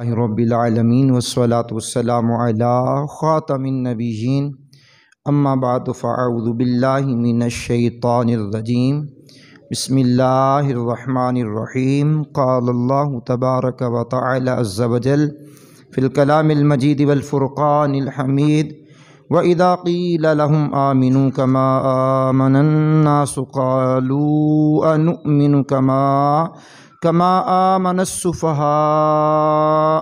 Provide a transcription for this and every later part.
رب العالمین والصلاة والسلام علی خاتم النبیین اما بعد فاعوذ باللہ من الشیطان الرجیم بسم اللہ الرحمن الرحیم قال اللہ تبارک و تعالی عز وجل فی الکلام المجید والفرقان الحمید وَإِذَا قِيلَ لَهُمْ آمِنُوا كَمَا آمَنَ النَّاسُ قَالُوا أَنُؤْمِنُ كَمَا آمَنَ السُّفَهَاءُ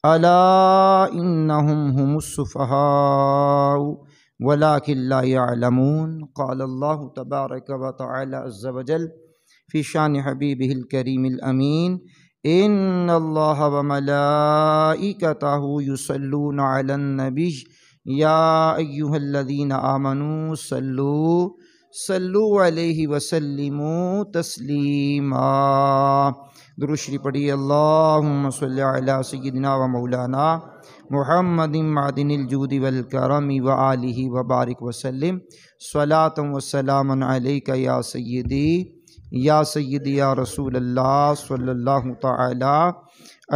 أَلَا إِنَّهُمْ هُمُ السُّفَهَاءُ وَلَكِنْ لَا يَعْلَمُونَ قال اللہ تبارک و تعالی عز وجل فی شان حبیبہ الکریم الامین ان اللہ وملائکتہ یصلون علی النبی یا ایہا الذین آمنوا صلوا علیہ وسلموا تسلیما۔ درود شریف پڑھیے۔ اللہم صلی علی سیدنا و مولانا محمد معدن الجود والکرم وآلہ وبارک وسلم صلاۃ و سلام علیک یا سیدی یا رسول اللہ صلی اللہ تعالی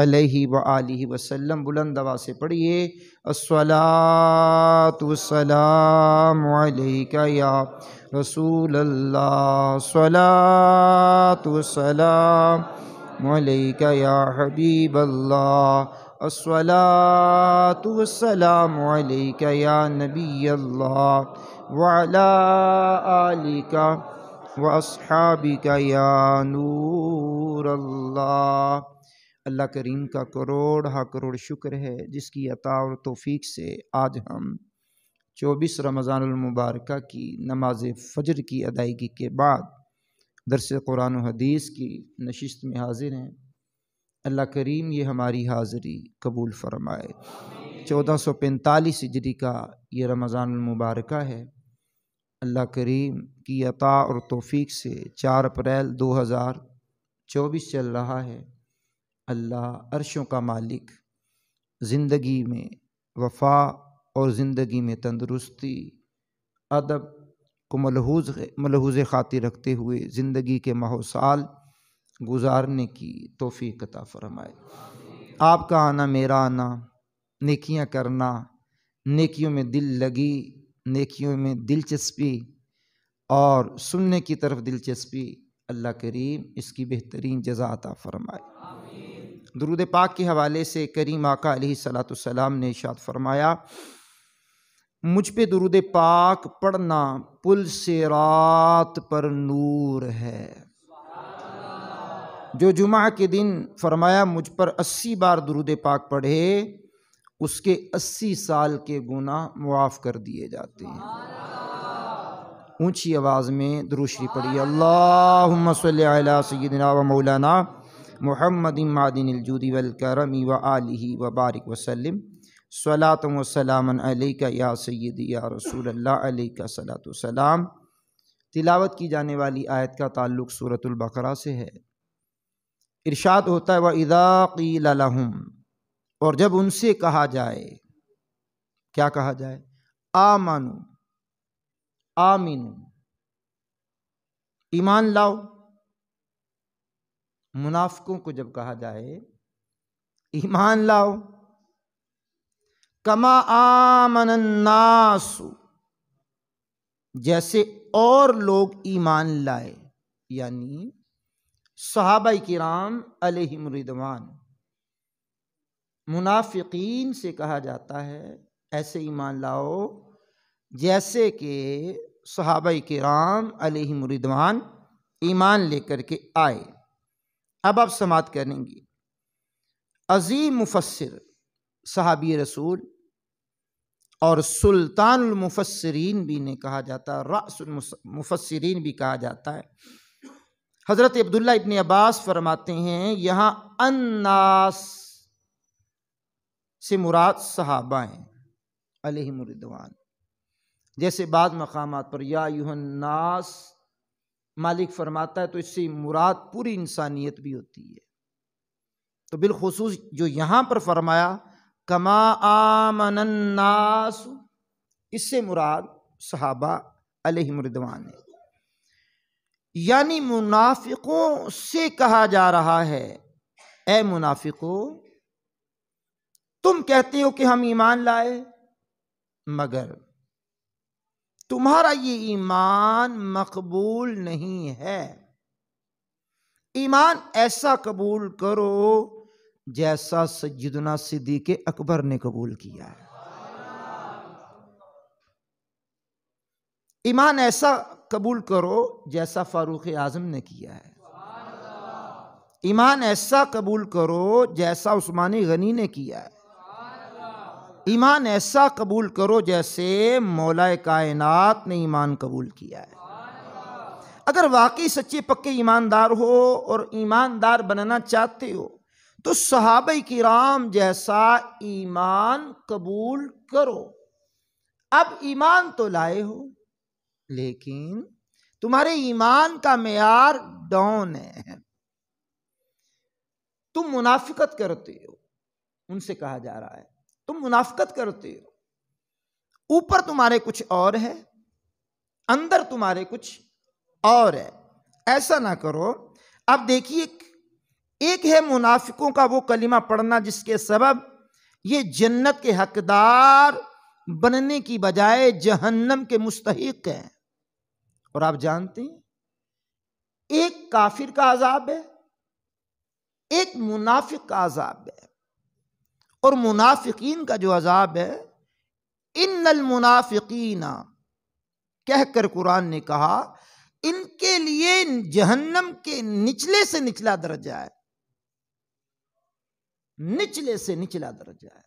علیہ وآلہ وسلم۔ بلند آواز سے پڑھیے الصلاۃ والسلام علیک یا رسول اللہ، الصلاۃ والسلام علیک یا حبیب اللہ، الصلاۃ والسلام علیک یا نبی اللہ وعلی آلک واصحابک یا نور اللہ۔ اللہ کریم کا کروڑ شکر ہے جس کی عطا اور توفیق سے آج ہم 24 رمضان المبارکہ کی نماز فجر کی ادائیگی کے بعد درس قرآن و حدیث کی نشست میں حاضر ہیں۔ اللہ کریم یہ ہماری حاضری قبول فرمائے۔ 1445 ہجری کا یہ رمضان المبارکہ ہے۔ اللہ کریم کی عطا اور توفیق سے 4 اپریل 2024 چل رہا ہے۔ اللہ عرشوں کا مالک زندگی میں وفا اور زندگی میں تندرستی، ادب کو ملحوظ خاطر رکھتے ہوئے زندگی کے ماہ و سال گزارنے کی توفیق عطا فرمائے۔ آپ کا آنا میرا آنا، نیکیاں کرنا، نیکیوں میں دل لگی، نیکیوں میں دلچسپی اور سننے کی طرف دلچسپی، اللہ کریم اس کی بہترین جزا عطا فرمائے۔ درود پاک کے حوالے سے کریم آقا علیہ السلام نے ارشاد فرمایا، مجھ پہ درود پاک پڑھنا پل صراط پر نور ہے۔ جو جمعہ کے دن فرمایا مجھ پر 80 بار درود پاک پڑھے اس کے 80 سال کے گناہ معاف کر دیے جاتے ہیں۔ اونچی آواز میں درود شریف پڑھیے۔ اللہم صلی علی سیدنا و مولانا محمد معدن الجود والکرم وآلہ وبارک وسلم صلاۃ و سلام علیک یا سیدی یا رسول اللہ علیہ الصلاۃ والسلام۔ تلاوت کی جانے والی آیت کا تعلق سورۃ البقرہ سے ہے۔ ارشاد ہوتا ہے وَإِذَا قِيلَ لَهُمْ، اور جب ان سے کہا جائے، کیا کہا جائے؟ آمنوا، ایمان لاؤ۔ منافقوں کو جب کہا جائے ایمان لاؤ، کما آمن الناس، جیسے اور لوگ ایمان لائے، یعنی صحابہ کرام علیہم رضوان۔ منافقین سے کہا جاتا ہے ایسے ایمان لاؤ جیسے کہ صحابہ کرام علیہم رضوان ایمان لے کر کے آئے۔ اب آپ سماعت کریں گے، عظیم مفسر صحابی رسول اور سلطان المفسرین بھی نے کہا جاتا ہے، رأس المفسرین بھی کہا جاتا ہے۔ حضرت عبداللہ ابن عباس فرماتے ہیں یہاں الناس سے مراد صحابہ ہیں علیہم رضوان۔ جیسے بعض مقامات پر یا ایھا الناس مالک فرماتا ہے تو اس سے مراد پوری انسانیت بھی ہوتی ہے۔ تو بالخصوص جو یہاں پر فرمایا کما آمن الناس، اس سے مراد صحابہ علیہم رضوان ہے۔ یعنی منافقوں سے کہا جا رہا ہے اے منافقو تم کہتے ہو کہ ہم ایمان لائے، مگر تمہارا یہ ایمان مقبول نہیں ہے۔ ایمان ایسا قبول کرو جیسا سیدنا صدیق اکبر نے قبول کیا ہے۔ ایمان ایسا قبول کرو جیسا فاروق اعظم نے کیا ہے۔ ایمان ایسا قبول کرو جیسا عثمان غنی نے کیا ہے۔ ایمان ایسا قبول کرو جیسے مولا کائنات نے ایمان قبول کیا ہے۔ اگر واقعی سچے پکے ایماندار ہو اور ایماندار بننا چاہتے ہو تو صحابہ کرام جیسا ایمان قبول کرو۔ اب ایمان تو لائے ہو لیکن تمہارے ایمان کا معیار ڈاؤن ہے، تم منافقت کرتے ہو، ان سے کہا جا رہا ہے تم منافقت کرتے ہو، اوپر تمہارے کچھ اور ہے، اندر تمہارے کچھ اور ہے، ایسا نہ کرو۔ اب دیکھیے، ایک ہے منافقوں کا وہ کلمہ پڑھنا جس کے سبب یہ جنت کے حقدار بننے کی بجائے جہنم کے مستحق ہیں، اور آپ جانتے ہیں ایک کافر کا عذاب ہے، ایک منافق کا عذاب ہے، اور منافقین کا جو عذاب ہے، ان المنافقین کہہ کر قرآن نے کہا ان کے لیے جہنم کے نچلے سے نچلا درجہ ہے، نچلے سے نچلا درجہ ہے۔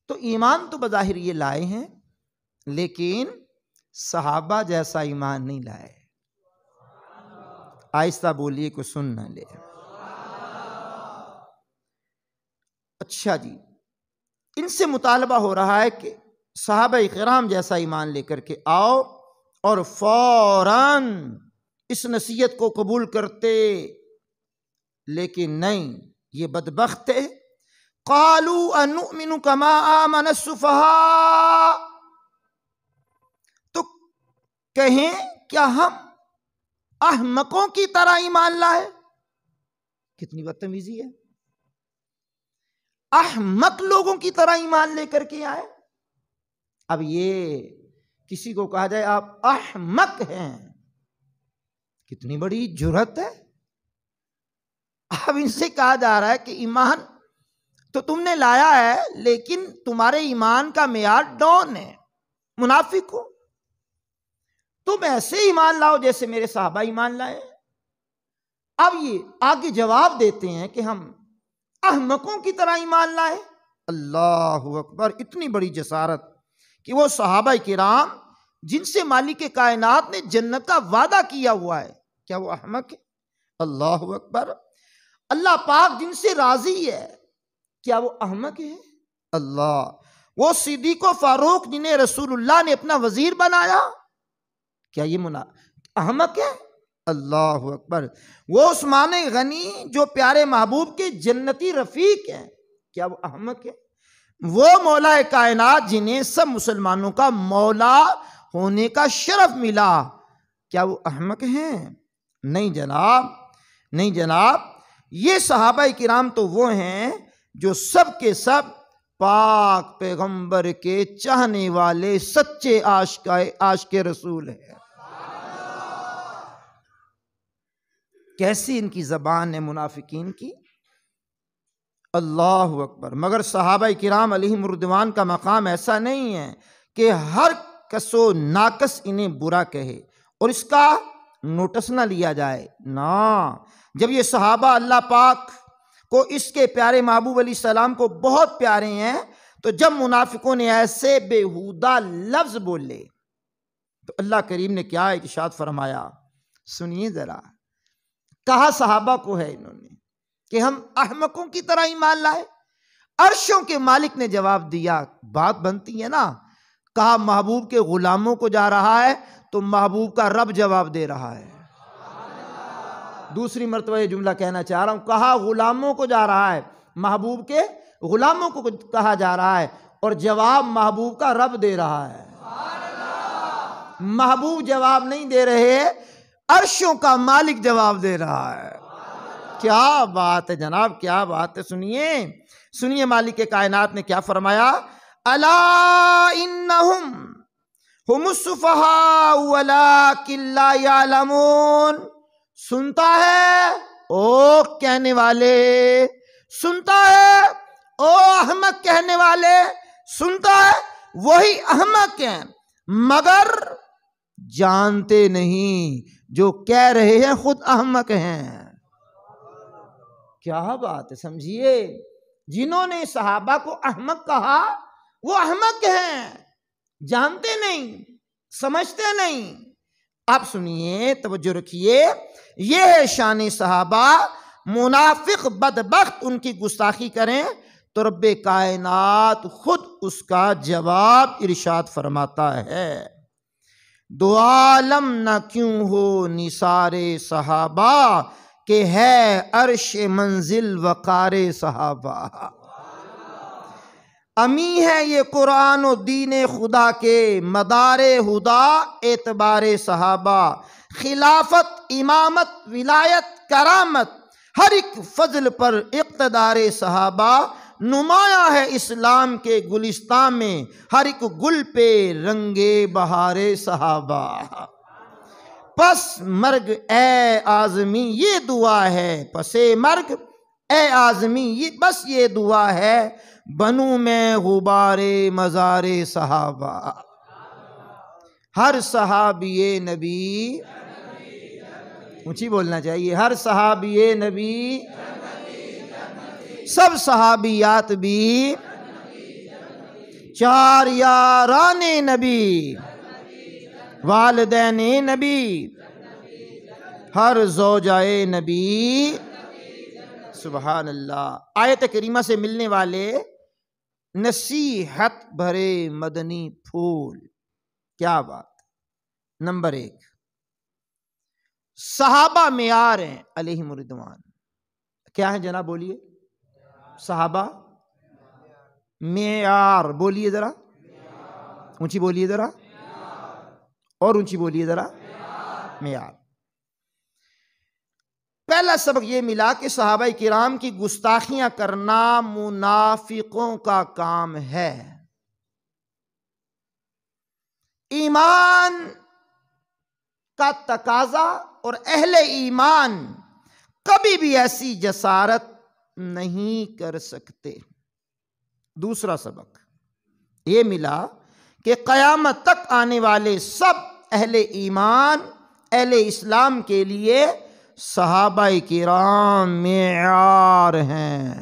تو ایمان تو بظاہر یہ لائے ہیں لیکن صحابہ جیسا ایمان نہیں لائے۔ آہستہ بولیے کوئی سن نہ لے۔ اچھا جی، ان سے مطالبہ ہو رہا ہے کہ صحابہ کرام جیسا ایمان لے کر کے آؤ، اور فوراً اس نصیحت کو قبول کرتے، لیکن نہیں، یہ بدبخت ہے۔ قالوا انؤمن کما آمن السفہاء، تو کہیں کیا ہم احمقوں کی طرح ایمان لائے؟ کتنی بدتمیزی ہے، احمق لوگوں کی طرح ایمان لے کر کے آئے۔ اب یہ کسی کو کہا جائے آپ احمق ہیں، کتنی بڑی جرأت ہے۔ اب ان سے کہا جا رہا ہے کہ ایمان تو تم نے لایا ہے لیکن تمہارے ایمان کا معیار ڈاؤن ہے، منافق ہو، تم ایسے ایمان لاؤ جیسے میرے صحابہ ایمان لائے۔ اب یہ آگے جواب دیتے ہیں کہ ہم احمقوں کی طرح ایمان لائے۔ اللہ اکبر، اتنی بڑی جسارت کہ وہ صحابہ کرام جن سے مالک کائنات نے جنت کا وعدہ کیا ہوا ہے، کیا وہ احمق ہے؟ اللہ اکبر، اللہ پاک جن سے راضی ہے، کیا وہ احمق ہے؟ اللہ، وہ صدیق و فاروق جنہیں رسول اللہ نے اپنا وزیر بنایا، کیا یہ احمق ہے؟ اللہ اکبر، وہ عثمان غنی جو پیارے محبوب کے جنتی رفیق ہیں، کیا وہ احمق ہے؟ وہ مولا کائنات جنہیں سب مسلمانوں کا مولا ہونے کا شرف ملا، کیا وہ احمق ہیں؟ نہیں جناب، نہیں جناب، یہ صحابہ کرام تو وہ ہیں جو سب کے سب پاک پیغمبر کے چاہنے والے سچے عاشق رسول ہیں۔ کیسی ان کی زبان ہے منافقین کی، اللہ اکبر۔ مگر صحابہ کرام علیہم رضوان کا مقام ایسا نہیں ہے کہ ہر کس و ناکس انہیں برا کہے اور اس کا نوٹس نہ لیا جائے، نہ، جب یہ صحابہ اللہ پاک کو اس کے پیارے محبوب علیہ السلام کو بہت پیارے ہیں، تو جب منافقوں نے ایسے بےہودہ لفظ بولے تو اللہ کریم نے کیا ارشاد فرمایا، سنیے ذرا۔ کہا صحابہ کو ہے انہوں نے کہ ہم احمقوں کی طرح ایمان لائے۔ عرشوں کے مالک نے جواب دیا، بات بنتی ہے نا، کہا محبوب کے غلاموں کو جا رہا ہے تو محبوب کا رب جواب دے رہا ہے۔ دوسری مرتبہ یہ جملہ کہنا چاہ رہا ہوں، کہا غلاموں کو جا رہا ہے، محبوب کے غلاموں کو کہا جا رہا ہے، اور جواب محبوب کا رب دے رہا ہے۔ محبوب جواب نہیں دے رہے، عرشوں کا مالک جواب دے رہا ہے۔ کیا بات ہے جناب، کیا بات ہے۔ سنیے، سنیے مالک کائنات نے کیا فرمایا، الا انہم ہم السفہاء ولکن لا یعلمون، سنتا ہے او کہنے والے، سنتا ہے او احمق کہنے والے، سنتا ہے وہی احمق ہیں مگر جانتے نہیں، جو کہہ رہے ہیں خود احمق ہیں۔ کیا بات ہے، سمجھیے، جنہوں نے صحابہ کو احمق کہا وہ احمق ہیں، جانتے نہیں، سمجھتے نہیں۔ اب سنیے، توجہ رکھیے، یہ ہے شان صحابہ۔ منافق بدبخت ان کی گستاخی کریں تو رب کائنات خود اس کا جواب ارشاد فرماتا ہے، دو عالم نہ کیوں ہو نثار صحابہ، کہ ہے عرش منزل وقار صحابہ۔ امی ہے یہ قرآن و دین خدا کے، مدار ہدا اعتبار صحابہ، خلافت امامت ولایت کرامت، ہر ایک فضل پر اقتدار صحابہ، نمایاں ہے اسلام کے گلستان میں، ہر ایک گل پہ رنگ بہار صحابہ۔ پس مرگ اے آزمی یہ دعا ہے، پس مرگ اے آزمی بس یہ دعا ہے، بنوں میں غبار مزار صحابہ۔ ہر صحابی نبی، اونچی بولنا چاہیے، ہر صحابی نبی، سب صحابیات بھی، چار یاران نبی، والدین نبی، ہر زوجائے نبی، سبحان اللہ۔ آیت کریمہ سے ملنے والے نصیحت بھرے مدنی پھول، کیا بات۔ نمبر 1، صحابہ معیار ہیں علیہم الرضوان۔ کیا ہے جناب، بولیے، صحابہ معیار، بولیے ذرا اونچی، بولیے ذرا اور اونچی بولیے ذرا، معیار۔ پہلا سبق یہ ملا کہ صحابہ کرام کی گستاخیاں کرنا منافقوں کا کام ہے۔ ایمان کا تقاضا اور اہل ایمان کبھی بھی ایسی جسارت نہیں کر سکتے۔ دوسرا سبق یہ ملا کہ قیامت تک آنے والے سب اہل ایمان، اہل اسلام کے لیے صحابہ کرام معیار ہیں۔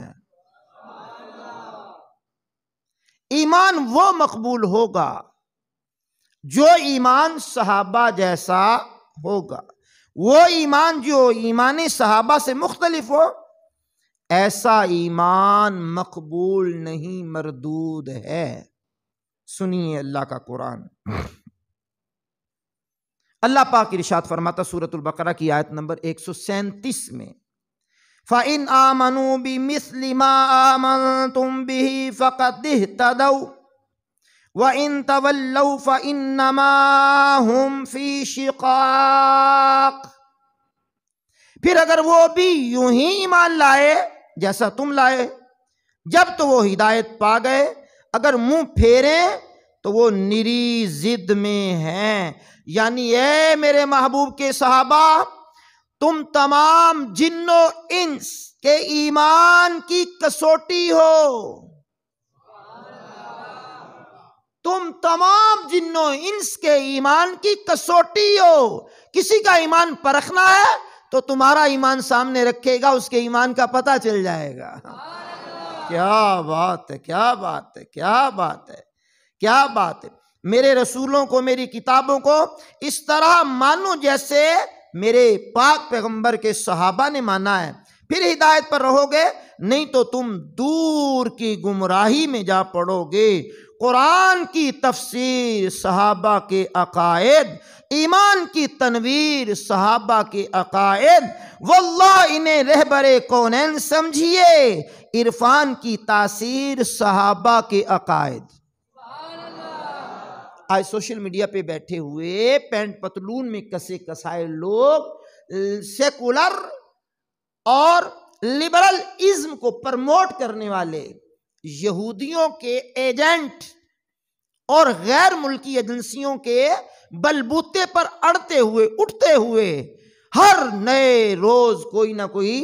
ایمان وہ مقبول ہوگا جو ایمان صحابہ جیسا ہوگا، وہ ایمان جو ایمان صحابہ سے مختلف ہو، ایسا ایمان مقبول نہیں، مردود ہے۔ سنیے اللہ کا قرآن، اللہ پاک ارشاد فرماتا سورۃ البقرہ کی آیت نمبر 137 میں، فَإِنْ آمَنُوا بِمِثْلِ مَا آمَنْتُمْ بِهِ فَقَدِ اهْتَدَوْا وَإِنْ تَوَلَّوْا فَإِنَّمَا هُمْ فِي شِقَاقٍ۔ پھر اگر وہ بھی یوں ہی ایمان لائے جیسا تم لائے، جب تو وہ ہدایت پا گئے، اگر منہ پھیریں تو وہ نری ضد میں ہیں۔ یعنی اے میرے محبوب کے صحابہ، تم تمام جن و انس کے ایمان کی کسوٹی ہو، تم تمام جن و انس کے ایمان کی کسوٹی ہو۔ کسی کا ایمان پرکھنا ہے تو تمہارا ایمان سامنے رکھے گا، اس کے ایمان کا پتہ چل جائے گا۔ کیا بات ہے، کیا بات ہے، کیا بات ہے، کیا بات ہے۔ میرے رسولوں کو، میری کتابوں کو اس طرح مانو جیسے میرے پاک پیغمبر کے صحابہ نے مانا ہے، پھر ہدایت پر رہو گے، نہیں تو تم دور کی گمراہی میں جا پڑو گے۔ قرآن کی تفسیر صحابہ کے عقائد، ایمان کی تنویر صحابہ کے عقائد، واللہ انہیں رہبر کونین سمجھیے، عرفان کی تاثیر صحابہ کے عقائد۔ آج سوشل میڈیا پہ بیٹھے ہوئے پینٹ پتلون میں کسے کسائے لوگ سیکولر اور لبرل ازم کو پرموٹ کرنے والے، یہودیوں کے ایجنٹ اور غیر ملکی ایجنسیوں کے بلبوتے پر اڑتے ہوئے اٹھتے ہوئے ہر نئے روز کوئی نہ کوئی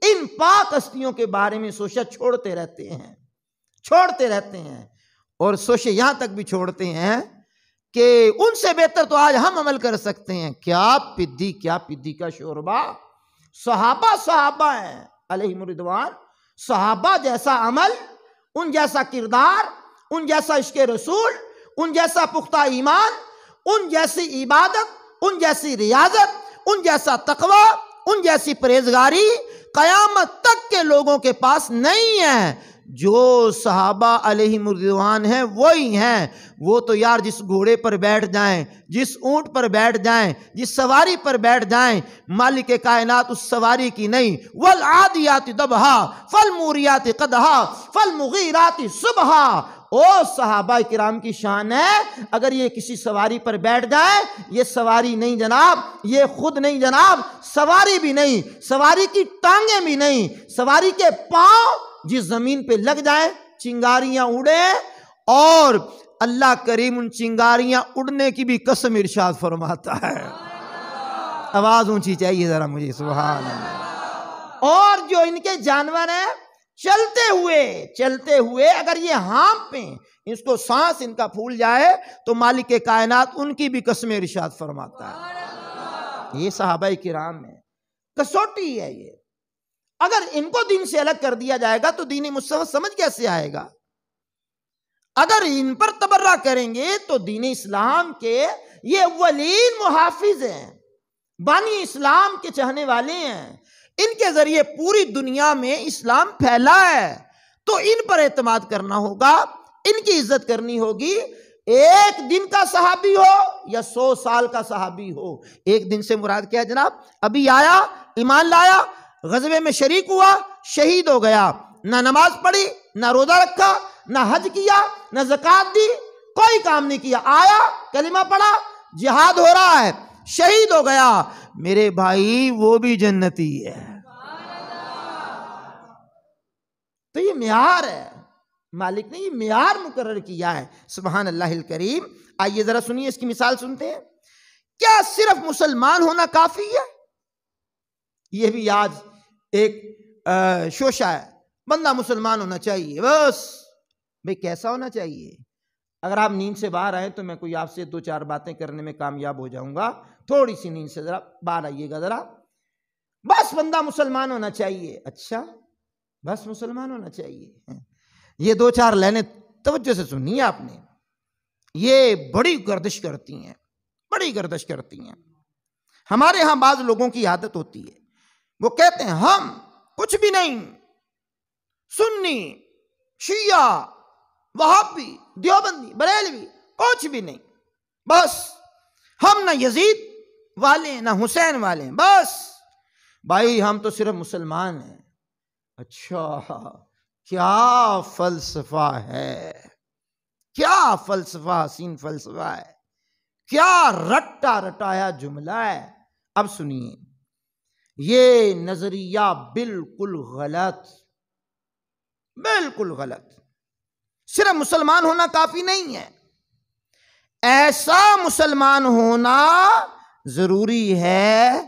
ان پاک ہستیوں کے بارے میں سوچا چھوڑتے رہتے ہیں اور سوچے یہاں تک بھی چھوڑتے ہیں کہ ان سے بہتر تو آج ہم عمل کر سکتے ہیں. کیا پدی کا شوربہ. صحابہ ہیں علیہم الرضوان. صحابہ جیسا عمل، ان جیسا کردار، ان جیسا عشق رسول، ان جیسا پختہ ایمان، ان جیسی عبادت، ان جیسی ریاضت، ان جیسا تقوی، ان جیسی پرہیزگاری قیامت تک کے لوگوں کے پاس نہیں ہے. جو صحابہ علیہم الرضوان ہیں وہی ہیں. وہ تو یار جس گھوڑے پر بیٹھ جائیں، جس اونٹ پر بیٹھ جائیں، جس سواری پر بیٹھ جائیں، مالک کائنات اس سواری کی نہیں. والعادیات ضبحا فالموریات قدحا فالمغیرات صبحا. او صحابہ کرام کی شان ہے، اگر یہ کسی سواری پر بیٹھ جائے، یہ سواری نہیں جناب، یہ خود نہیں جناب، سواری بھی نہیں، سواری کی ٹانگیں بھی نہیں، سواری کے پاؤں جس زمین پہ لگ جائیں چنگاریاں اڑے. اور اللہ کریم ان چنگاریاں اڑنے کی بھی قسم ارشاد فرماتا ہے. آواز اونچی چاہیے ذرا مجھے، سبحان اللہ. اور جو ان کے جانور ہیں چلتے ہوئے اگر یہ ہانپیں، اس کو سانس ان کا پھول جائے تو مالک کائنات ان کی بھی قسم ارشاد فرماتا ہے. یہ صحابہ کرام ہے، کسوٹی ہے یہ. اگر ان کو دین سے الگ کر دیا جائے گا تو دین مصطفیٰ سمجھ کیسے آئے گا؟ اگر ان پر تبرہ کریں گے تو دین اسلام کے یہ اولین محافظ ہیں، بانی اسلام کے چاہنے والے ہیں. ان کے ذریعے پوری دنیا میں اسلام پھیلا ہے، تو ان پر اعتماد کرنا ہوگا، ان کی عزت کرنی ہوگی. ایک دن کا صحابی ہو یا 100 سال کا صحابی ہو. ایک دن سے مراد کیا ہے جناب؟ ابھی آیا، ایمان لایا، غزوے میں شریک ہوا، شہید ہو گیا، نہ نماز پڑھی، نہ روزہ رکھا، نہ حج کیا، نہ زکوٰۃ دی، کوئی کام نہیں کیا، آیا کلمہ پڑھا، جہاد ہو رہا ہے، شہید ہو گیا. میرے بھائی وہ بھی جنتی ہے. تو یہ معیار ہے، مالک نے یہ معیار مقرر کیا ہے. سبحان اللہ الکریم. آئیے ذرا سنیے اس کی مثال سنتے ہیں. کیا صرف مسلمان ہونا کافی ہے؟ یہ بھی آج ایک شوشہ ہے، بندہ مسلمان ہونا چاہیے بس. بھئی کیسا ہونا چاہیے؟ اگر آپ نیند سے باہر آئیں تو میں کوئی آپ سے 2-4 باتیں کرنے میں کامیاب ہو جاؤں گا. تھوڑی سی نیند سے ذرا باہر آئیے گا ذرا. بس بندہ مسلمان ہونا چاہیے. اچھا بس مسلمان ہونا چاہیے. یہ 2-4 لائنیں توجہ سے سنی آپ نے، یہ بڑی گردش کرتی ہیں. ہمارے ہاں بعض لوگوں کی عادت ہوتی ہے، وہ کہتے ہیں ہم کچھ بھی نہیں، سنی، شیعہ، وہابی، دیوبندی، بریلوی، کچھ بھی نہیں، بس ہم نہ یزید والے ہیں نہ حسین والے ہیں، بس بھائی ہم تو صرف مسلمان ہیں. اچھا کیا فلسفہ ہے، کیا فلسفہ، حسین فلسفہ ہے، کیا رٹا رٹایا جملہ ہے. اب سنیے، یہ نظریہ بالکل غلط. صرف مسلمان ہونا کافی نہیں ہے، ایسا مسلمان ہونا ضروری ہے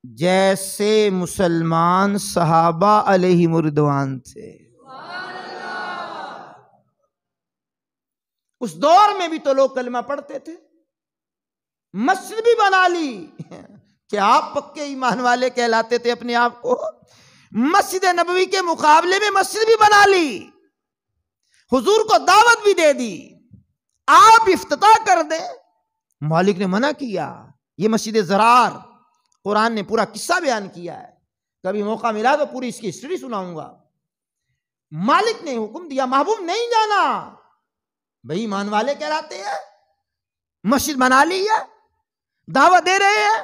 جیسے مسلمان صحابہ علیہم الرضوان تھے. اس دور میں بھی تو لوگ کلمہ پڑھتے تھے، مسجد بھی بنا لی. کیا آپ پکے ایمان والے کہلاتے تھے اپنے آپ کو؟ مسجد نبوی کے مقابلے میں مسجد بھی بنا لی، حضور کو دعوت بھی دے دی، آپ افتتاح کر دیں. مالک نے منع کیا. یہ مسجد زرار، قرآن نے پورا قصہ بیان کیا ہے، کبھی موقع ملا تو پوری اس کی ہسٹری سناؤں گا. مالک نے حکم دیا محبوب نہیں جانا. بھئی ایمان والے کہلاتے ہیں، مسجد بنا لی ہے، دعوت دے رہے ہیں،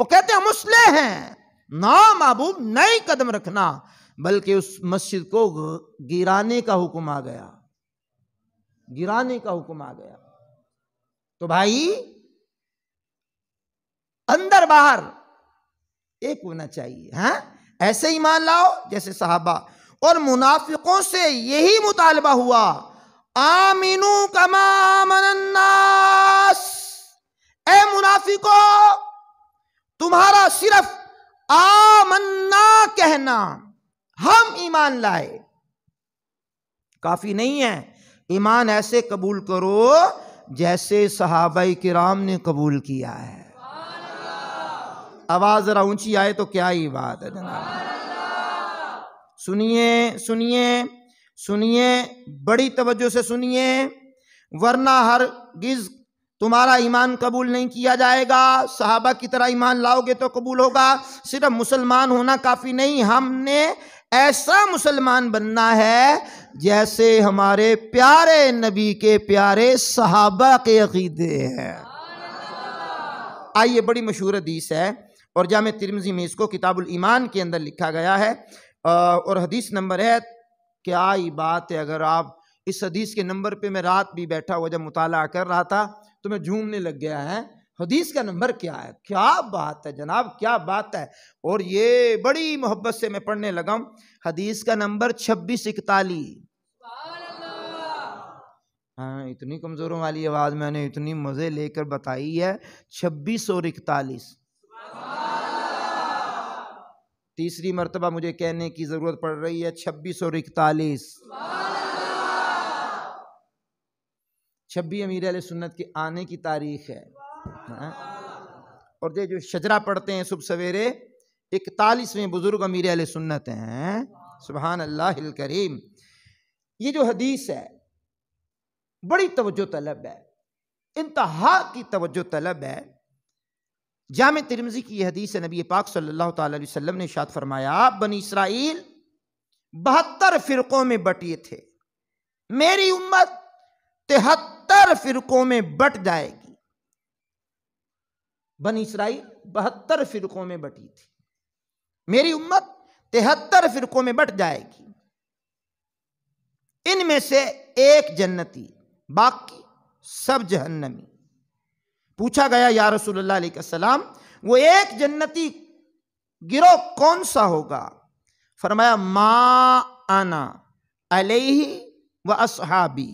وہ کہتے ہیں مصلح ہیں. نا محبوب نہیں قدم رکھنا، بلکہ اس مسجد کو گرانے کا حکم آ گیا، تو بھائی اندر باہر ایک ہونا چاہیے. ہاں ایسے ایمان لاؤ جیسے صحابہ. اور منافقوں سے یہی مطالبہ ہوا، آمنو کما آمن الناس، اے منافقو تمہارا صرف آمنا کہنا، ہم ایمان لائے، کافی نہیں ہے، ایمان ایسے قبول کرو جیسے صحابہ کرام نے قبول کیا ہے۔ آواز ذرا اونچی آئے تو کیا ہی بات ہے جناب۔ سنیے سنیے سنیے، بڑی توجہ سے سنیے، ورنہ ہرگز تمہارا ایمان قبول نہیں کیا جائے گا۔ صحابہ کی طرح ایمان لاؤ گے تو قبول ہوگا۔ صرف مسلمان ہونا کافی نہیں، ہم نے ایسا مسلمان بننا ہے جیسے ہمارے پیارے نبی کے پیارے صحابہ کے عقیدے ہیں۔ آئیے، بڑی مشہور حدیث ہے اور جامع ترمذی میں اس کو کتاب الایمان کے اندر لکھا گیا ہے، اور حدیث نمبر ہے، کیا ہی بات ہے، اگر آپ اس حدیث کے نمبر پہ، میں رات بھی بیٹھا ہوا جب مطالعہ کر رہا تھا تو میں جھومنے لگ گیا ہے، حدیث کا نمبر کیا ہے، کیا بات ہے جناب، کیا بات ہے، اور یہ بڑی محبت سے میں پڑھنے لگا ہوں، حدیث کا نمبر 2641۔ ہاں، اتنی کمزوروں والی آواز میں نے اتنی مزے لے کر بتائی ہے، 2641۔ تیسری مرتبہ مجھے کہنے کی ضرورت پڑ رہی ہے، 2641۔ 26 امیر اہل سنت کے آنے کی تاریخ ہے، اور یہ جو شجرہ پڑھتے ہیں صبح سویرے، 41ویں بزرگ امیر اہل سنت ہیں، سبحان اللہ الکریم۔ یہ جو حدیث ہے بڑی توجہ طلب ہے، انتہا کی توجہ طلب ہے۔ جامع ترمذی کی یہ حدیث ہے، نبی پاک صلی اللہ تعالی علیہ وسلم نے ارشاد فرمایا، بنی اسرائیل 72 فرقوں میں بٹے تھے، میری امت 73 فرقوں میں بٹ جائے گی۔ بنی اسرائیل 72 فرقوں میں بٹی تھی، میری امت 73 فرقوں میں بٹ جائے گی، ان میں سے ایک جنتی، باقی سب جہنمی۔ پوچھا گیا یا رسول اللہ علیہ السلام، وہ ایک جنتی گروہ کون سا ہوگا؟ فرمایا، ما انا علیہ و اصحابی،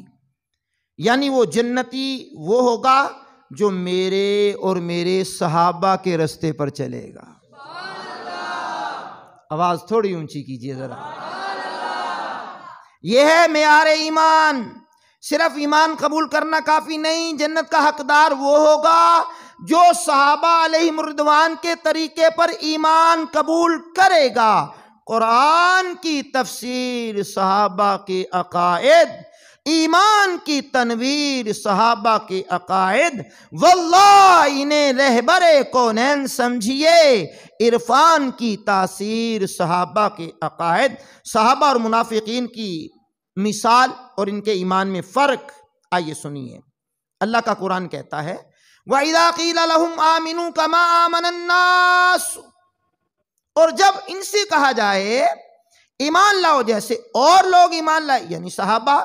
یعنی وہ جنتی وہ ہوگا جو میرے اور میرے صحابہ کے رستے پر چلے گا۔ آواز تھوڑی اونچی کیجئے ذرا۔ یہ ہے معیار ایمان۔ صرف ایمان قبول کرنا کافی نہیں، جنت کا حقدار وہ ہوگا جو صحابہ علیہم الرضوان کے طریقے پر ایمان قبول کرے گا۔ قرآن کی تفسیر صحابہ کے عقائد، ایمان کی تنویر صحابہ کے عقائد، واللہ انہیں رہبر کونین سمجھیے۔ عرفان کی تاثیر صحابہ کے عقائد، صحابہ اور منافقین کی مثال اور ان کے ایمان میں فرق، آئیے سنیے۔ اللہ کا قرآن کہتا ہے، وَإِذَا قِيلَ لَهُمْ آمِنُوا كَمَا آمَنَ النَّاسُ، اور جب ان سے کہا جائے ایمان لاؤ جیسے اور لوگ ایمان لائے، یعنی صحابہ۔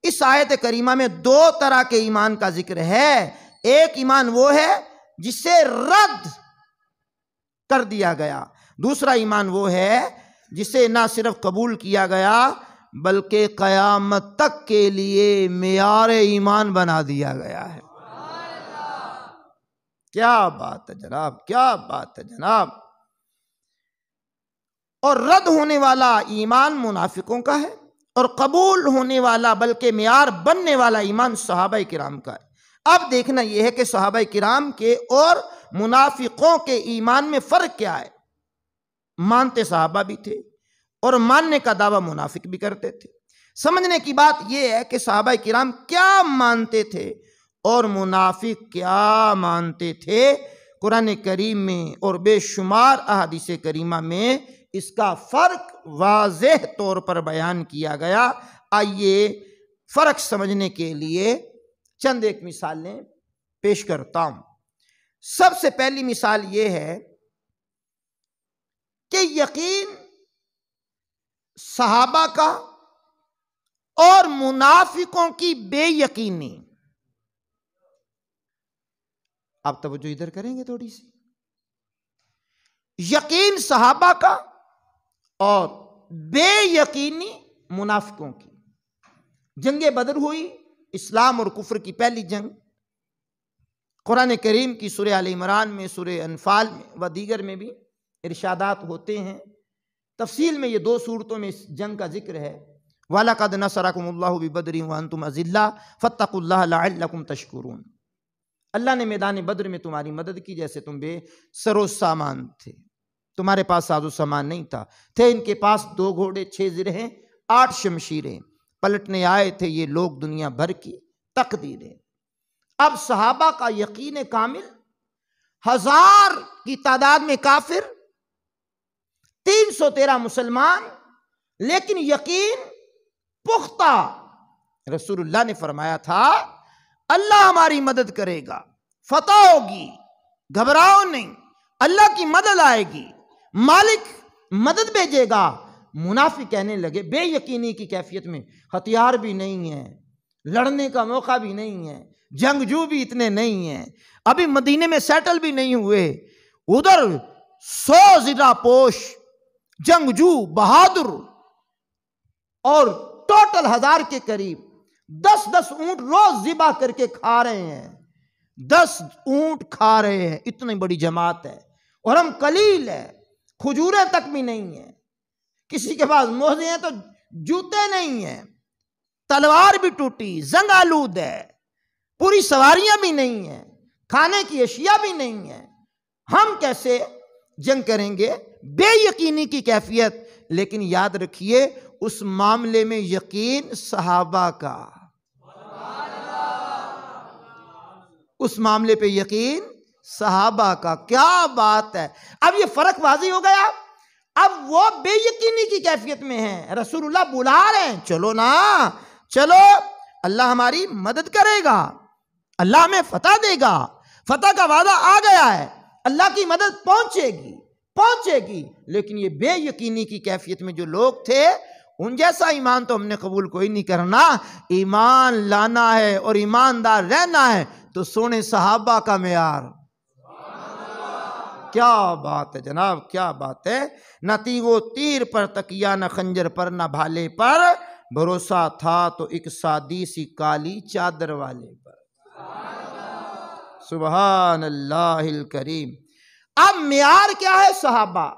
اس آیت کریمہ میں 2 طرح کے ایمان کا ذکر ہے۔ ایک ایمان وہ ہے جسے رد کر دیا گیا، دوسرا ایمان وہ ہے جسے نہ صرف قبول کیا گیا بلکہ قیامت تک کے لیے معیار ایمان بنا دیا گیا ہے۔ کیا بات ہے جناب، کیا بات ہے جناب۔ اور رد ہونے والا ایمان منافقوں کا ہے، اور قبول ہونے والا بلکہ معیار بننے والا ایمان صحابہ کرام کا ہے۔ اب دیکھنا یہ ہے کہ صحابہ کرام کے اور منافقوں کے ایمان میں فرق کیا ہے۔ مانتے صحابہ بھی تھے اور ماننے کا دعویٰ منافق بھی کرتے تھے۔ سمجھنے کی بات یہ ہے کہ صحابہ کرام کیا مانتے تھے اور منافق کیا مانتے تھے۔ قرآن کریم میں اور بے شمار احادیث کریمہ میں اس کا فرق واضح طور پر بیان کیا گیا۔ آئیے فرق سمجھنے کے لیے چند ایک مثالیں پیش کرتا ہوں۔ سب سے پہلی مثال یہ ہے کہ یقین صحابہ کا اور منافقوں کی بے یقینی۔ آپ توجہ ادھر کریں گے تھوڑی سی۔ یقین صحابہ کا اور بے یقینی منافقوں کی۔ جنگ بدر ہوئی، اسلام اور کفر کی پہلی جنگ۔ قرآن کریم کی سورہ آل عمران میں، سورہ انفال میں و دیگر میں بھی ارشادات ہوتے ہیں۔ تفصیل میں یہ 2 صورتوں میں اس جنگ کا ذکر ہے۔ وَلَقَدْ نَصَرَكُمُ اللَّهُ بِبَدْرٍ وَأَنْتُمْ أَذِلَّةٌ فَاتَّقُوا اللَّهَ لَعَلَّكُمْ تَشْكُرُونَ۔ اللہ نے میدان بدر میں تمہاری مدد کی جیسے تم بے سر و سامان تھے، تمہارے پاس ساز و سامان نہیں تھا، تھے ان کے پاس 2 گھوڑے، 6 زرہیں، 8 شمشیریں، پلٹنے آئے تھے یہ لوگ دنیا بھر کی تقدیریں۔ اب صحابہ کا یقین کامل، 1000 کی تعداد میں کافر، 313 مسلمان، لیکن یقین پختہ۔ رسول اللہ نے فرمایا تھا اللہ ہماری مدد کرے گا، فتح ہوگی، گھبراؤ نہیں، اللہ کی مدد آئے گی، مالک مدد بھیجے گا۔ منافق کہنے لگے بے یقینی کی کیفیت میں، ہتھیار بھی نہیں ہے، لڑنے کا موقع بھی نہیں ہے، جنگجو بھی اتنے نہیں ہیں، ابھی مدینے میں سیٹل بھی نہیں ہوئے، ادھر 100 زرہ پوش جنگجو بہادر اور ٹوٹل 1000 کے قریب 10 اونٹ روز ذبح کر کے کھا رہے ہیں، 10 اونٹ کھا رہے ہیں، اتنی بڑی جماعت ہے، اور ہم قلیل ہے، کھجوریں تک بھی نہیں ہیں، کسی کے پاس موزے ہیں تو جوتے نہیں ہیں، تلوار بھی ٹوٹی، زنگ آلود ہے، پوری سواریاں بھی نہیں ہیں، کھانے کی اشیاء بھی نہیں ہیں، ہم کیسے جنگ کریں گے؟ بے یقینی کی کیفیت۔ لیکن یاد رکھیے اس معاملے میں یقین صحابہ کا، اس معاملے پہ یقین صحابہ کا، کیا بات ہے۔ اب یہ فرق واضح ہو گیا، اب وہ بے یقینی کی کیفیت میں ہیں، رسول اللہ بلا رہے ہیں چلو نا، چلو اللہ ہماری مدد کرے گا، اللہ ہمیں فتح دے گا، فتح کا وعدہ آ گیا ہے، اللہ کی مدد پہنچے گی، پہنچے گی۔ لیکن یہ بے یقینی کی کیفیت میں جو لوگ تھے، ان جیسا ایمان تو ہم نے قبول کوئی نہیں کرنا، ایمان لانا ہے اور ایماندار رہنا ہے تو سونے صحابہ کا معیار۔ کیا بات ہے جناب، کیا بات ہے۔ نہ تیغ و تیر پر تکیہ، نہ خنجر پر، نہ بھالے پر، بھروسہ تھا تو ایک سادی سی کالی چادر والے پر۔ سبحان اللہ الکریم۔ اب معیار کیا ہے صحابہ؟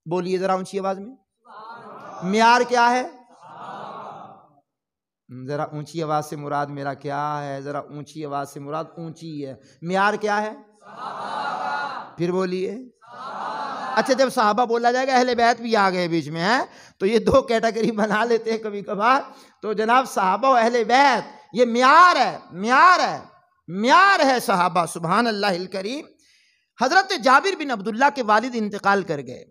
بولیے ذرا اونچی آواز میں، معیار کیا ہے؟ ذرا اونچی آواز سے مراد میرا کیا ہے؟ ذرا اونچی آواز سے مراد اونچی ہے، معیار کیا ہے؟ پھر بولیے۔ اچھا جب صحابہ بولا جائے گا اہل بیت بھی آ گئے بیچ میں ہیں، تو یہ 2 کیٹیگری بنا لیتے ہیں کبھی کبھار، تو جناب صحابہ و اہل بیت یہ معیار ہے، معیار ہے، معیار ہے صحابہ۔ سبحان اللہ الکریم۔ حضرت جابر بن عبداللہ کے والد انتقال کر گئے،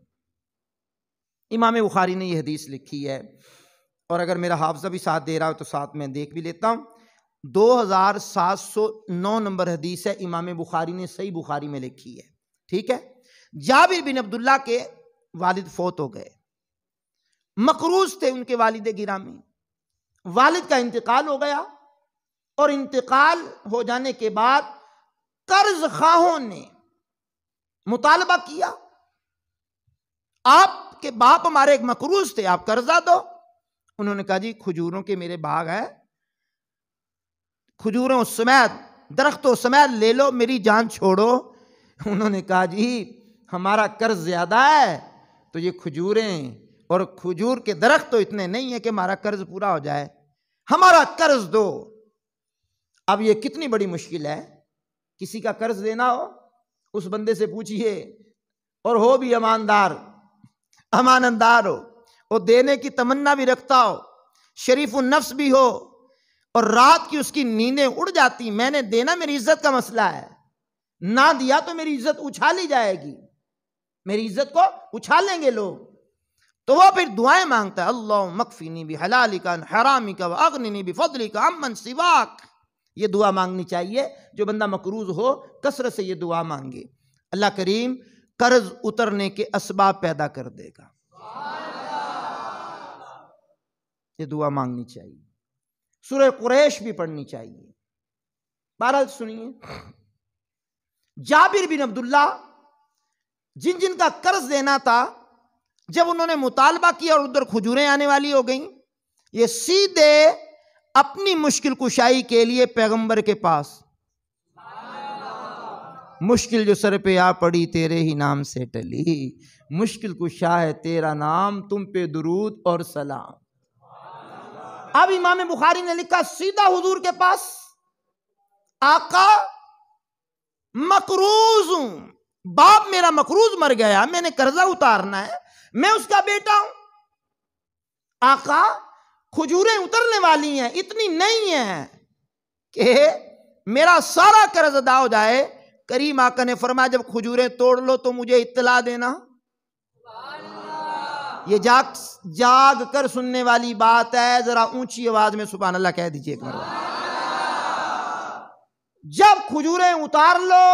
امام بخاری نے یہ حدیث لکھی ہے، اور اگر میرا حافظہ بھی ساتھ دے رہا ہو تو ساتھ میں دیکھ بھی لیتا ہوں۔ 2709 نمبر حدیث ہے، امام بخاری نے صحیح بخاری میں لکھی ہے، ٹھیک ہے۔ جابر بن عبداللہ کے والد فوت ہو گئے، مقروض تھے ان کے والد گرامی، والد کا انتقال ہو گیا، اور انتقال ہو جانے کے بعد قرض خواہوں نے مطالبہ کیا، آپ کے باپ ہمارے ایک مقروض تھے، آپ قرضہ دو۔ انہوں نے کہا جی کھجوروں کے میرے باغ ہیں، کھجوروں سمیت، درختوں سمیت لے لو، میری جان چھوڑو۔ انہوں نے کہا جی ہمارا قرض زیادہ ہے، تو یہ کھجوریں اور کھجور کے درخت تو اتنے نہیں ہیں کہ ہمارا قرض پورا ہو جائے، ہمارا قرض دو۔ اب یہ کتنی بڑی مشکل ہے، کسی کا قرض دینا ہو اس بندے سے پوچھئے، اور ہو بھی ایماندار، امانتدار ہو، اور دینے کی تمنا بھی رکھتا ہو، شریف النفس بھی ہو، اور رات کی اس کی نیندیں اڑ جاتی، میں نے دینا میری عزت کا مسئلہ ہے، نہ دیا تو میری عزت اچھالی جائے گی، میری عزت کو اچھالیں گے لوگ، تو وہ پھر دعائیں مانگتا ہے، اللہم اکفنی بحلالک عن حرامک واغننی بفضلک عمن سواک۔ یہ دعا مانگنی چاہیے، جو بندہ مقروض ہو کثرت سے یہ دعا مانگے، اللہ کریم قرض اترنے کے اسباب پیدا کر دے گا۔ یہ دعا مانگنی چاہیے، سورہ قریش بھی پڑھنی چاہیے۔ بہرحال سنیے، جابر بن عبداللہ جن جن کا قرض دینا تھا جب انہوں نے مطالبہ کیا اور ادھر کھجوریں آنے والی ہو گئیں، یہ سیدھے اپنی مشکل کشائی کے لیے پیغمبر کے پاس، مشکل جو سر پہ آ پڑی تیرے ہی نام سے ٹلی، مشکل کشا ہے تیرا نام، تم پہ درود اور سلام۔ اب امام بخاری نے لکھا سیدھا حضور کے پاس، آقا مقروض ہوں، باپ میرا مقروض مر گیا، میں نے قرضہ اتارنا ہے، میں اس کا بیٹا ہوں۔ آقا کھجوریں اترنے والی ہیں، اتنی نہیں ہیں کہ میرا سارا قرض ادا ہو جائے۔ کریم آقا نے فرمایا جب کھجوریں توڑ لو تو مجھے اطلاع دینا۔ یہ جاگ کر سننے والی بات ہے، ذرا اونچی آواز میں سبحان اللہ کہہ دیجئے ایک مرتبہ۔ جب کھجوریں اتار لو،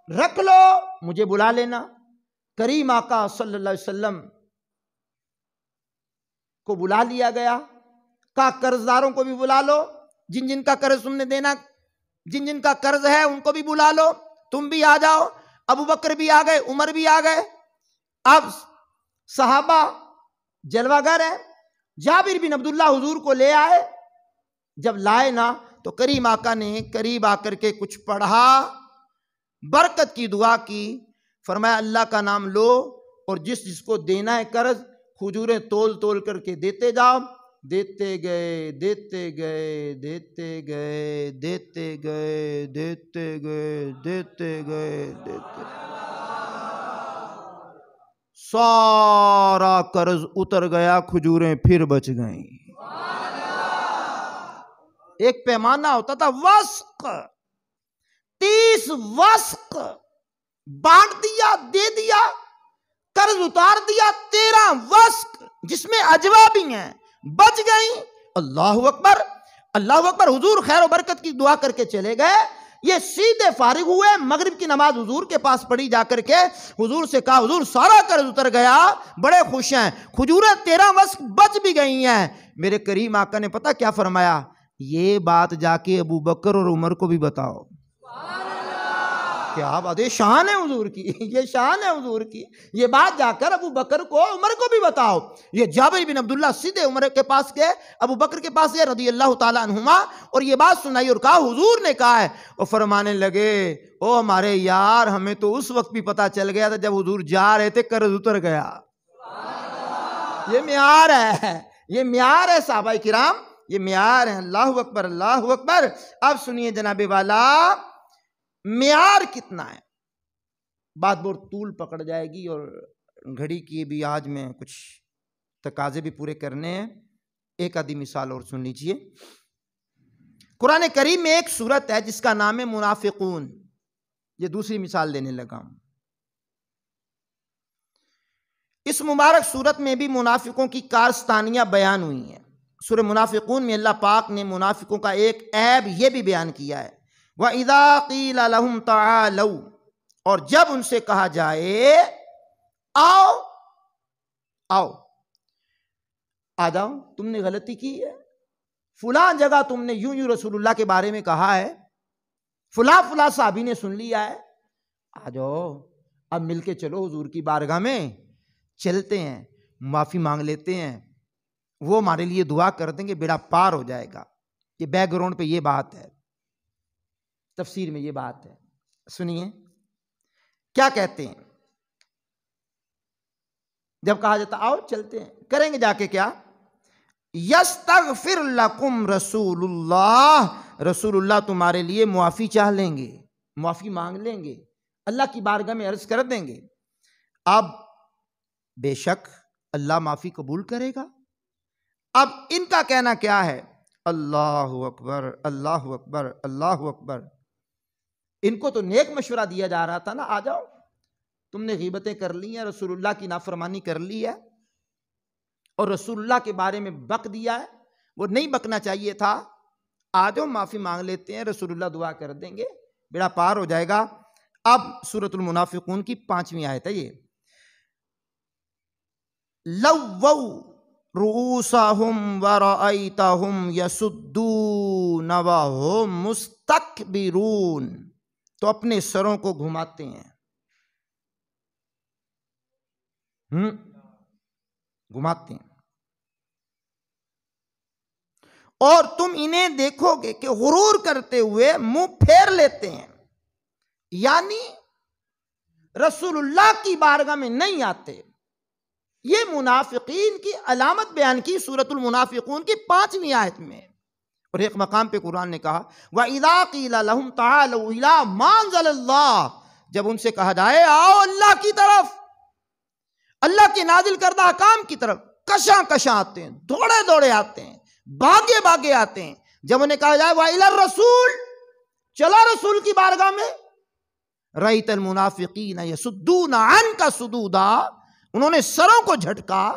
رکھ لو، مجھے بلا لینا۔ کریم آقا صلی اللہ علیہ وسلم کو بلا لیا گیا، کہا قرض داروں کو بھی بلا لو، جن جن کا قرض تم نے دینا، جن جن کا قرض ہے ان کو بھی بلا لو، تم بھی آ جاؤ۔ ابو بکر بھی آ گئے، عمر بھی آ گئے۔ اب صحابہ جلوہ گر ہے، جابر بن عبداللہ حضور کو لے آئے۔ جب لائے نا تو کریم آقا نے قریب آ کر کے کچھ پڑھا، برکت کی دعا کی، فرمایا اللہ کا نام لو اور جس جس کو دینا ہے قرض کھجوریں تول تول کر کے دیتے جاؤ۔ دیتے گئے دیتے گئے دیتے گئے دیتے گئے دیتے گئے دیتے گئے دیتے سارا قرض اتر گیا، کھجوریں پھر بچ گئیں۔ ایک پیمانہ ہوتا تھا وسق، 30 وسق بانٹ دیا، دے دیا، قرض اتار دیا، 13 وسق جس میں اجوا بھی ہیں، بچ گئیں۔ اللہ اکبر اللہ اکبر۔ حضور خیر و برکت کی دعا کر کے چلے گئے۔ یہ سیدھے فارغ ہوئے، مغرب کی نماز حضور کے پاس پڑھی، جا کر کے حضور سے کہا حضور سارا قرض اتر گیا، بڑے خوش ہیں، کھجوریں 13 وسق بچ بھی گئی ہیں۔ میرے کریم آقا نے پتہ کیا فرمایا؟ یہ بات جا کے ابو بکر اور عمر کو بھی بتاؤ۔ کیا بات ہے، شان ہے حضور کی، یہ شان ہے حضور کی۔ یہ بات جا کر ابو بکر کو، عمر کو بھی بتاؤ۔ یہ جابر بن عبداللہ سیدھے عمر کے پاس گئے، ابو بکر کے پاس گئے رضی اللہ تعالیٰ عنہما، اور یہ بات سنائی اور کہا حضور نے کہا ہے۔ اور فرمانے لگے او ہمارے یار، ہمیں تو اس وقت بھی پتا چل گیا تھا جب حضور جا رہے تھے قرض اتر گیا۔ یہ معیار ہے، یہ معیار ہے صحابہ کرام، یہ معیار ہے۔ اللہ اکبر اللہ اکبر۔ اب سنیے جناب والا، معیار کتنا ہے؟ بات بہت طول پکڑ جائے گی اور گھڑی کی بھی آج میں کچھ تقاضے بھی پورے کرنے ہیں۔ ایک آدھی مثال اور سن لیجئے۔ قرآن کریم میں ایک سورت ہے جس کا نام ہے منافقون۔ یہ دوسری مثال دینے لگا ہوں۔ اس مبارک سورت میں بھی منافقوں کی کارستانیاں بیان ہوئی ہیں۔ سورہ منافقون میں اللہ پاک نے منافقوں کا ایک عیب یہ بھی بیان کیا ہے، وَإِذَا قِيلَ لَهُمْ تَعَالَوْا، اور جب ان سے کہا جائے آؤ آؤ، آ جاؤ، تم نے غلطی کی ہے، فلاں جگہ تم نے یوں رسول اللہ کے بارے میں کہا ہے، فلاں فلاں صحابی نے سن لیا ہے، آ جاؤ اب مل کے چلو حضور کی بارگاہ میں، چلتے ہیں، معافی مانگ لیتے ہیں، وہ ہمارے لیے دعا کر دیں گے، بیڑا پار ہو جائے گا۔ یہ بیک گراؤنڈ پہ یہ بات ہے، تفسیر میں یہ بات ہے۔ سنیے کیا کہتے ہیں جب کہا جاتا آؤ چلتے ہیں، کریں گے جا کے کیا؟ یستغفر لکم رسول اللہ، رسول اللہ تمہارے لیے معافی چاہ لیں گے، معافی مانگ لیں گے، اللہ کی بارگاہ میں عرض کر دیں گے۔ اب بے شک اللہ معافی قبول کرے گا۔ اب ان کا کہنا کیا ہے؟ اللہ اکبر اللہ اکبر اللہ اکبر۔ ان کو تو نیک مشورہ دیا جا رہا تھا نا، آ جاؤ، تم نے غیبتیں کر لی ہیں، رسول اللہ کی نافرمانی کر لی ہے اور رسول اللہ کے بارے میں بک دیا ہے، وہ نہیں بکنا چاہیے تھا، آ جاؤ معافی مانگ لیتے ہیں، رسول اللہ دعا کر دیں گے، بیڑا پار ہو جائے گا۔ اب سورۃ المنافقون کی 5ویں آیت ہے یہ، لووا رؤوسہم ورأیتہم یصدون وہم مستکبرون، تو اپنے سروں کو گھماتے ہیں، گھماتے ہیں، اور تم انہیں دیکھو گے کہ غرور کرتے ہوئے منہ پھیر لیتے ہیں، یعنی رسول اللہ کی بارگاہ میں نہیں آتے۔ یہ منافقین کی علامت بیان کی سورۃ المنافقون کی 5ویں آیت میں، اور ایک مقام پہ قرآن نے کہا وَإِذَا قِيلَ لَهُمْ تَعَالَوْا إِلَىٰ مَا أَنزَلَ اللَّهُ، جب ان سے کہا جائے آؤ اللہ کی طرف، اللہ کے نازل کردہ احکام کی طرف، کشاں کشاں آتے ہیں، دوڑے دوڑے آتے ہیں، بھاگے بھاگے آتے ہیں۔ جب انہیں کہا جائے وَإِلَى الرَّسُولِ، چلا رسول کی بارگاہ میں، رَأَيْتَ الْمُنَافِقِينَ يَصُدُّونَ عَنْكَ صُدُودًا، انہوں نے سروں کو جھٹکا،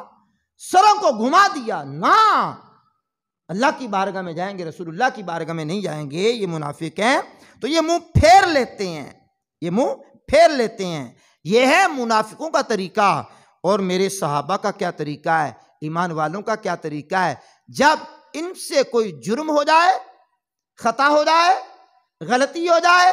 سروں کو گھما دیا، نہ اللہ کی بارگاہ میں جائیں گے، رسول اللہ کی بارگاہ میں نہیں جائیں گے، یہ منافق ہیں۔ تو یہ منہ پھیر لیتے ہیں، یہ منہ پھیر لیتے ہیں، یہ ہے منافقوں کا طریقہ۔ اور میرے صحابہ کا کیا طریقہ ہے، ایمان والوں کا کیا طریقہ ہے؟ جب ان سے کوئی جرم ہو جائے، خطا ہو جائے، غلطی ہو جائے،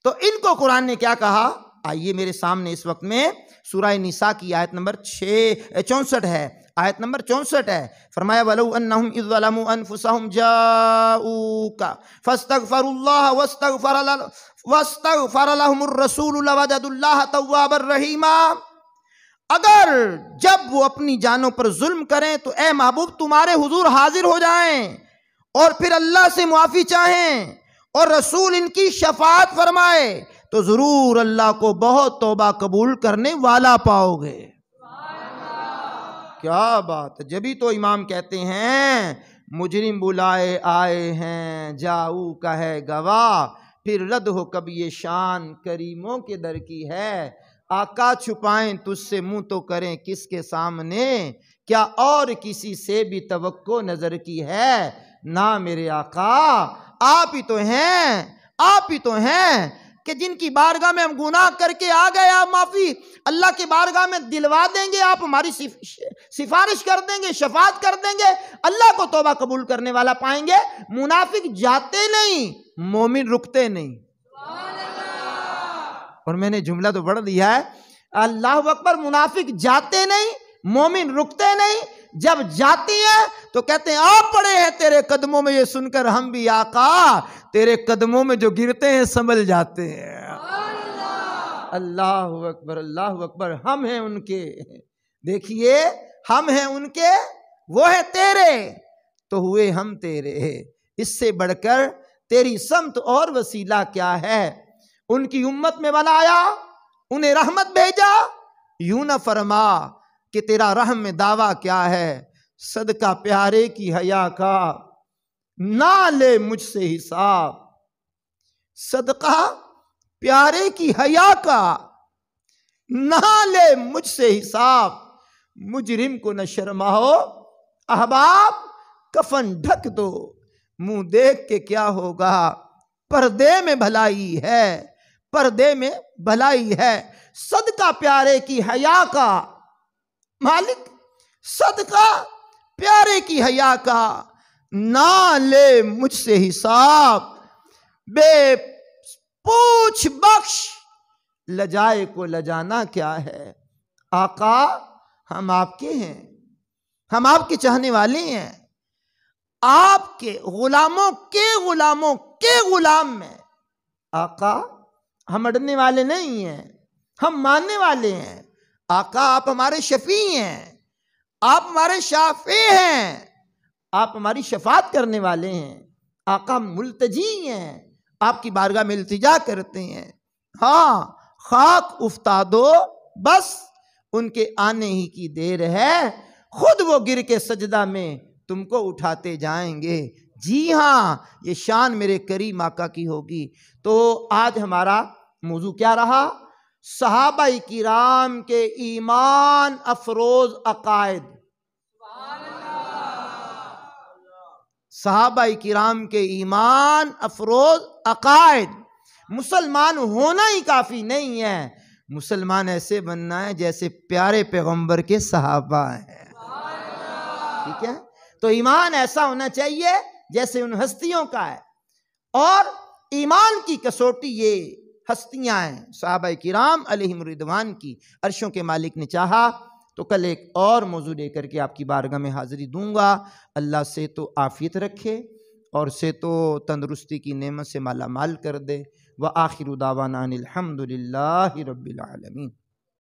تو ان کو قرآن نے کیا کہا؟ آئیے میرے سامنے اس وقت میں سورہ نساء کی آیت نمبر 64 ہے، آیت نمبر 64 ہے۔ فرمایا وَلَوْ أَنَّهُمْ إِذْ ظَلَمُوا أَنفُسَهُمْ جَاءُوكَ فَاسْتَغْفَرُوا اللَّهَ وَاسْتَغْفَرَ لَهُمُ الرَّسُولُ لَوَجَدُوا اللَّهَ تَوَّابًا رَحِيمًا، اگر جب وہ اپنی جانوں پر ظلم کریں تو اے محبوب تمہارے حضور حاضر ہو جائیں اور پھر اللہ سے معافی چاہیں اور رسول ان کی شفاعت فرمائے تو ضرور اللہ کو بہت توبہ قبول کرنے والا پاؤ گے۔ کیا بات ہے! جبھی تو امام کہتے ہیں مجرم بلائے آئے ہیں جاؤ کا ہے گواہ، پھر رد ہو کب یہ شان کریموں کے در کی ہے۔ آقا چھپائیں تجھ سے منہ تو کریں کس کے سامنے، کیا اور کسی سے بھی توقع نظر کی ہے؟ نہ میرے آقا، آپ ہی تو ہیں، آپ ہی تو ہیں کہ جن کی بارگاہ میں ہم گناہ کر کے آ گئے، آپ معافی اللہ کی بارگاہ میں دلوا دیں گے، آپ ہماری سفارش کر دیں گے، شفاعت کر دیں گے، اللہ کو توبہ قبول کرنے والا پائیں گے۔ منافق جاتے نہیں، مومن رکتے نہیں۔ اور میں نے جملہ تو پڑھ دیا ہے، اللہ اکبر، منافق جاتے نہیں، مومن رکتے نہیں۔ جب جاتی ہیں تو کہتے ہیں آپ پڑے ہیں تیرے قدموں میں، یہ سن کر ہم بھی آقا تیرے قدموں میں جو گرتے ہیں سنبھل جاتے ہیں۔ اللہ اکبر، اللہ اکبر، ہم ہیں ان کے، دیکھیے ہم ہیں ان کے، وہ ہیں تیرے تو ہوئے ہم تیرے، اس سے بڑھ کر تیری سمت اور وسیلہ کیا ہے؟ ان کی امت میں بنایا، انہیں رحمت بھیجا، یوں نہ فرما کہ تیرا رحم میں دعویٰ کیا ہے؟ صدقہ پیارے کی حیا کا نہ لے مجھ سے حساب، صدقہ پیارے کی حیا کا نہ لے مجھ سے حساب، مجرم کو نہ شرماؤ احباب، کفن ڈھک دو منہ دیکھ کے کیا ہوگا، پردے میں بھلائی ہے، پردے میں بھلائی ہے، صدقہ پیارے کی حیا کا، مالک صدقہ پیارے کی حیا کا نہ لے مجھ سے حساب، بے پوچھ بخش لجائے کو لجانا کیا ہے؟ آقا ہم آپ کے ہیں، ہم آپ کے چاہنے والے ہیں، آپ کے غلاموں کے غلاموں کے غلام میں، آقا ہم اڑنے والے نہیں ہیں، ہم ماننے والے ہیں۔ آقا آپ ہمارے شفیع ہیں، آپ ہمارے شافع ہیں، آپ ہماری شفاعت کرنے والے ہیں۔ آقا ہم ملتجی ہیں، آپ کی بارگاہ میں التجا کرتے ہیں۔ ہاں خاک افتاد دو بس ان کے آنے ہی کی دیر ہے، خود وہ گر کے سجدہ میں تم کو اٹھاتے جائیں گے۔ جی ہاں یہ شان میرے کریم آقا کی ہوگی۔ تو آج ہمارا موضوع کیا رہا؟ صحابہ کرام کے ایمان افروز عقائد، صحابہ کرام کے ایمان افروز عقائد۔ مسلمان ہونا ہی کافی نہیں ہے، مسلمان ایسے بننا ہے جیسے پیارے پیغمبر کے صحابہ ہیں، ٹھیک ہے؟ تو ایمان ایسا ہونا چاہیے جیسے ان ہستیوں کا ہے، اور ایمان کی کسوٹی یہ ہستیاں ہیں صحابہ کرام علیہم رضوان کی۔ عرشوں کے مالک نے چاہا تو کل ایک اور موضوع لے کر کے آپ کی بارگاہ میں حاضری دوں گا۔ اللہ سے تو عافیت رکھے اور سے تو تندرستی کی نعمت سے مالا مال کر دے۔ وآخر دعوانا ان الحمد للہ رب العالمین۔